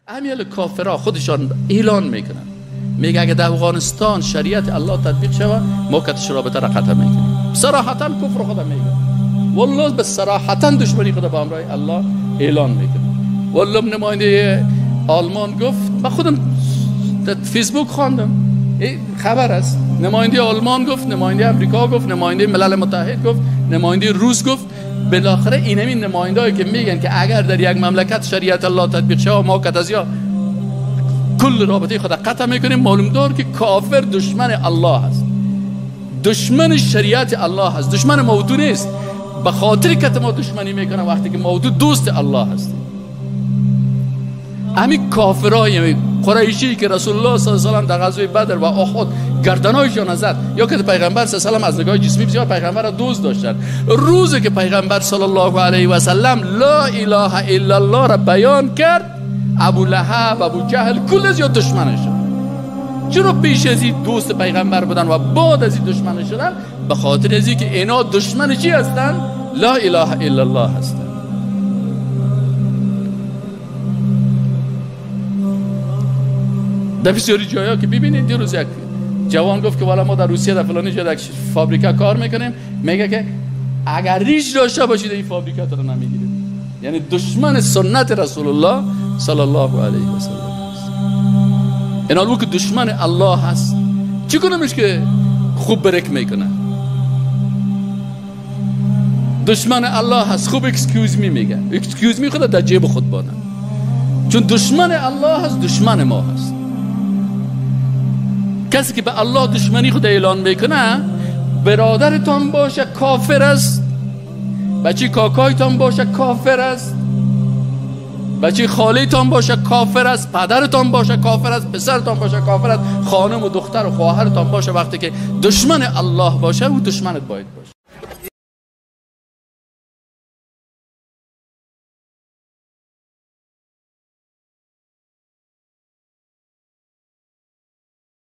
امیل کافرها خودشان اعلان میکنن، میگه اگه در افغانستان شریعت الله تطبیق شود ما کتش رابطه را قطع میکنیم. صراحتا کفر خود میگه، والله به صراحتا دشمنی خود با امرای الله اعلان میکنه. والله نماینده آلمان گفت، من خودم در فیسبوک خواندم خبر است، نماینده آلمان گفت، نماینده امریکا گفت، نماینده ملل متحد گفت، نماینده روس گفت. بالاخره این نمایندهایی که میگن که اگر در یک مملکت شریعت الله تطبیق شود ما کتازیا کل رابطه خود قطع میکنیم. معلوم دار که کافر دشمن الله هست، دشمن شریعت الله هست، دشمن موضوع نیست. به خاطر که ما دشمنی میکنه وقتی که موضوع دوست الله هست. همین کافرای قریشی که رسول الله صلی الله علیه و آله در غزوه بدر و احد گردنایشان زد، یا که پیغمبر صلی الله علیه و آله از نگاه جسمی بسیار پیغمبر را دوست داشتند، روزی که پیغمبر صلی الله علیه و سلم لا اله الا الله را بیان کرد، ابو لهب، ابو جهل کل از دشمنش شد. چرا پیش از این دوست پیغمبر بودن و بعد از این دشمن شدن؟ به خاطر از اینکه اینا دشمن چی هستند؟ لا اله الا الله هستند. در بسیاری جایا که ببینید، دیروز یک جوان گفت که والا ما در روسیه در فلانی جا یک فابریکه کار میکنیم، میگه که اگر ریش داشته باشید این فابریکه رو نمیگیرید. یعنی دشمن سنت رسول الله صلی الله علیه و سلم است. این حالو که دشمن الله هست، چی کنمش که خوب برک میکنه؟ دشمن الله هست، خوب اکسکیوز می میگه، اکسکیوز می خود در جیب خود بانه، چون دشمن الله هست، دشمن ما هست. کسی که به الله دشمنی خود اعلان میکنه، برادرتان باشه کافر است، بچه کاکایتان باشه کافر است، بچه خالیتان باشه کافر است، پدرتان باشه کافر است، پسرتان باشه کافر است، خانم و دختر و خواهرتان باشه، وقتی که دشمن الله باشه او دشمنت باید باشه.